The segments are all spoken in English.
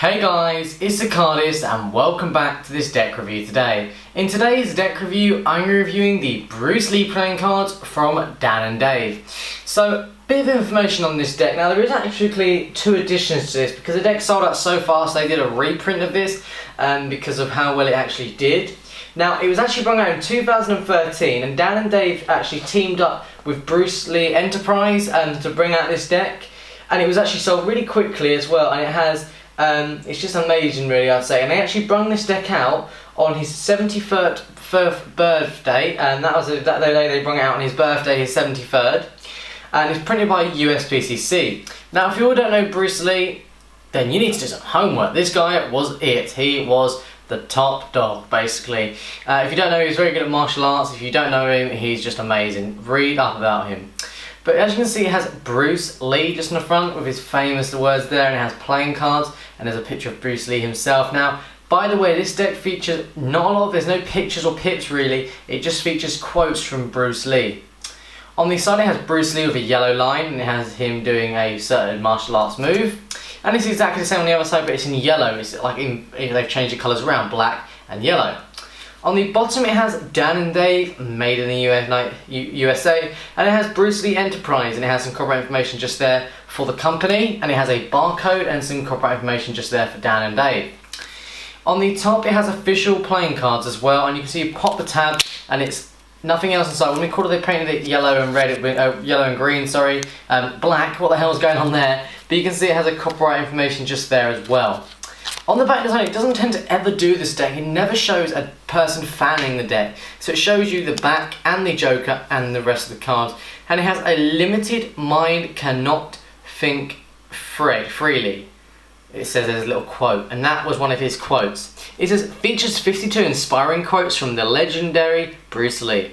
Hey guys, it's TheCardists and welcome back to this deck review today. In today's deck review, I'm reviewing the Bruce Lee playing cards from Dan and Dave. So, bit of information on this deck. Now there is actually two additions to this because the deck sold out so fast they did a reprint of this because of how well it actually did. Now it was actually brought out in 2013 and Dan and Dave actually teamed up with Bruce Lee Enterprise to bring out this deck, and it was actually sold really quickly as well, and it has it's just amazing really, I'd say. And they actually brought this deck out on his 73rd birthday, and that day they brought it out on his birthday, his 73rd, and it's printed by USPCC. Now if you all don't know Bruce Lee, then you need to do some homework. This guy was it. He was the top dog, basically. If you don't know, he's very good at martial arts. If you don't know him, he's just amazing. Read up about him. But as you can see, it has Bruce Lee just in the front with his famous words there, and it has playing cards, and there's a picture of Bruce Lee himself. Now, by the way, this deck features not a lot there's no pictures or pips really, it just features quotes from Bruce Lee. On the side it has Bruce Lee with a yellow line, and it has him doing a certain martial arts move. And it's exactly the same on the other side, but it's in yellow. It's like they've changed the colours around, black and yellow. On the bottom it has Dan and Dave, made in the USA, and it has Bruce Lee Enterprise, and it has some copyright information just there for the company, and it has a barcode and some copyright information just there for Dan and Dave. On the top it has official playing cards as well, and you can see you pop the tab and it's nothing else inside. When we call it, they painted it yellow and red, yellow and green, sorry, black, what the hell's going on there? But you can see it has a copyright information just there as well. On the back design, it doesn't tend to ever do this deck. It never shows a person fanning the deck. So it shows you the back and the Joker and the rest of the cards. And it has a limited mind cannot think freely. It says there's a little quote, and that was one of his quotes. It says, features 52 inspiring quotes from the legendary Bruce Lee.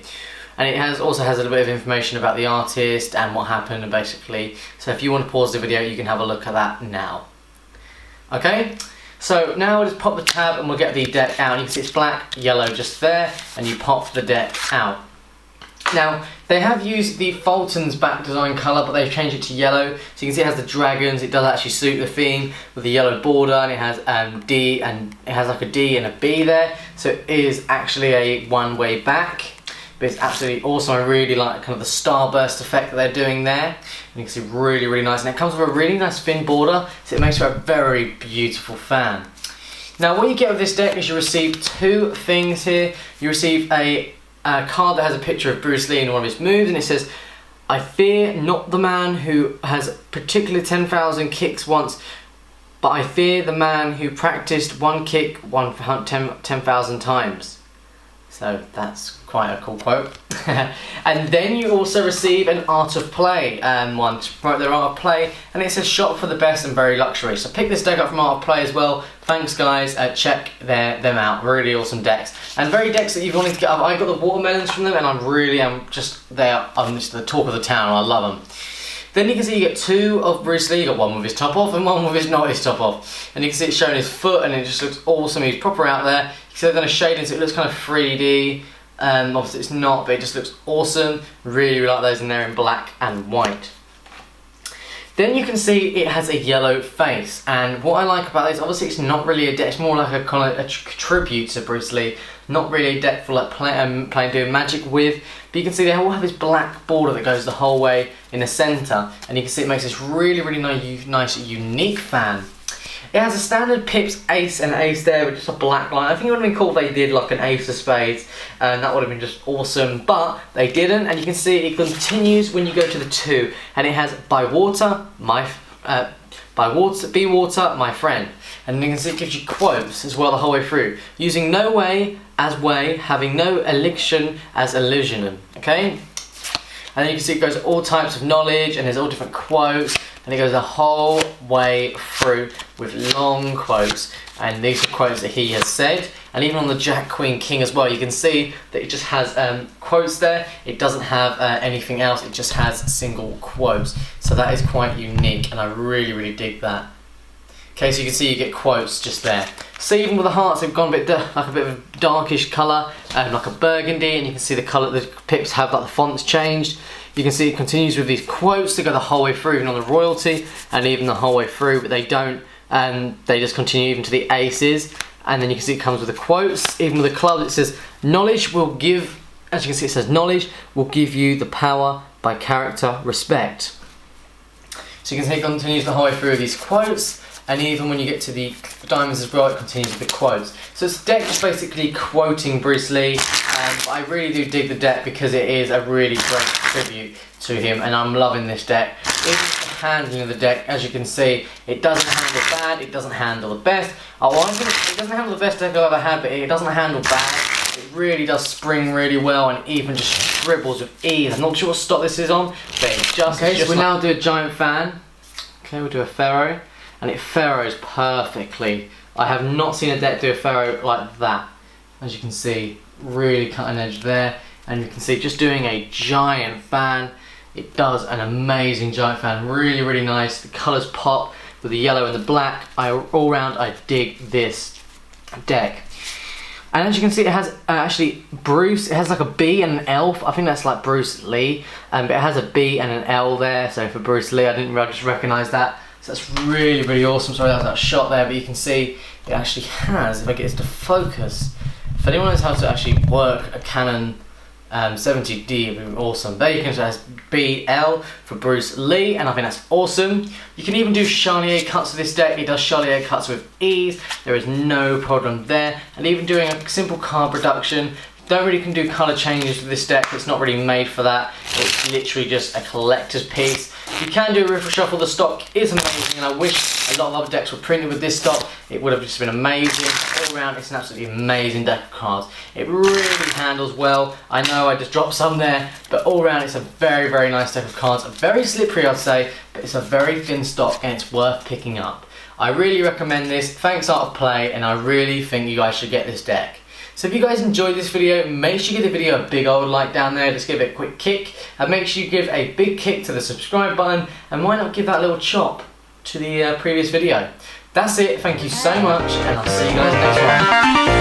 And it also has a little bit of information about the artist and what happened basically. So if you want to pause the video, you can have a look at that now. Okay? So now we'll just pop the tab and we'll get the deck out. You can see it's black, yellow just there, and you pop the deck out. Now, they have used the Fulton's back design colour, but they've changed it to yellow. So you can see it has the dragons, it does actually suit the theme with the yellow border, and it has D, and it has like a D and a B there. So it is actually a one-way back. But it's absolutely awesome. I really like kind of the starburst effect that they're doing there. And you can see really, really nice. And it comes with a really nice thin border, so it makes for a very beautiful fan. Now what you get with this deck is you receive two things here. You receive a card that has a picture of Bruce Lee in one of his moves, and it says, I fear not the man who has particularly 10,000 kicks once, but I fear the man who practiced one kick 10,000 times. So that's quite a cool quote. And then you also receive an Art of Play one to promote their Art of Play, and it says shop for the best and very luxury. So pick this deck up from Art of Play as well. Thanks guys, check them out. Really awesome decks. And very decks that you've wanted to get up. I got the watermelons from them, and I'm just the talk of the town. I love them. Then you can see you get two of Bruce Lee. You got one with his top off and one with not his top off. And you can see it's showing his foot, and it just looks awesome. He's proper out there. You see they've done a shading so it looks kind of 3D. Obviously it's not, but it just looks awesome. Really, really like those in there in black and white. Then you can see it has a yellow face, and what I like about this, obviously it's not really a deck, it's more like a kind of a tribute to Bruce Lee, not really a deck for like doing magic with, but you can see they all have this black border that goes the whole way in the centre, and you can see it makes this really, really nice unique fan. It has a standard pips ace and ace there with just a black line. I think it would have been cool if they did like an ace of spades, and that would have been just awesome, but they didn't. And you can see it continues when you go to the 2, and it has be water, my friend. And you can see it gives you quotes as well the whole way through. Using no way as way, having no elixir as illusion. Okay? And then you can see it goes all types of knowledge, and there's all different quotes, and it goes the whole way through with long quotes, and these are quotes that he has said. And even on the Jack, Queen, King as well, you can see that it just has quotes there. It doesn't have anything else, it just has single quotes. So that is quite unique, and I really, really dig that. Okay, so you can see you get quotes just there. So even with the hearts, they've gone a bit like a bit of a darkish colour, like a burgundy, and you can see the colour, the pips have like the fonts changed. You can see it continues with these quotes that go the whole way through, even on the royalty, and even the whole way through, but they don't they just continue even to the aces. And then you can see it comes with the quotes. Even with the clubs, it says, knowledge will give, as you can see, it says, knowledge will give you the power by character respect. So you can see it continues the whole way through these quotes, and even when you get to the diamonds as well, it continues with the quotes. So this deck is basically quoting Bruce Lee, but I really do dig the deck because it is a really great tribute to him, and I'm loving this deck. Even the handling of the deck, as you can see, it doesn't handle bad, it doesn't handle the best. I think it doesn't handle the best deck I've ever had, but it doesn't handle bad. It really does spring really well and even just dribbles with ease. I'm not sure what stock this is on, but it just... Okay, so we'll now do a giant fan. Okay, we'll do a pharaoh, and it pharaohs perfectly. I have not seen a deck do a pharaoh like that. As you can see, really cutting edge there, and you can see just doing a giant fan. It does an amazing giant fan, really, really nice. The colours pop with the yellow and the black. All round, I dig this deck. And as you can see, it has actually Bruce. It has like a B and an L. I think that's like Bruce Lee, but it has a B and an L there. So for Bruce Lee, I didn't just recognise that. So that's really, really awesome. Sorry, that was that shot there, but you can see it actually has. If I get this to focus, if anyone knows how to actually work a Canon 70D, it would be awesome. There you can see it has BL for Bruce Lee, and I think that's awesome. You can even do Charlier cuts with this deck. It does Charlier cuts with ease. There is no problem there. And even doing a simple card reduction. Don't really can do colour changes with this deck. It's not really made for that. It's literally just a collector's piece. You can do a riffle shuffle. The stock is amazing, and I wish a lot of other decks were printed with this stock. It would have just been amazing. All around, it's an absolutely amazing deck of cards. It really handles well. I know I just dropped some there, but all around it's a very, very nice deck of cards. Very slippery, I'd say, but it's a very thin stock and it's worth picking up. I really recommend this. Thanks Art of Play, and I really think you guys should get this deck. So if you guys enjoyed this video, make sure you give the video a big old like down there, just give it a quick kick, and make sure you give a big kick to the subscribe button, and why not give that little chop to the previous video. That's it, thank you so much, and I'll see you guys next one.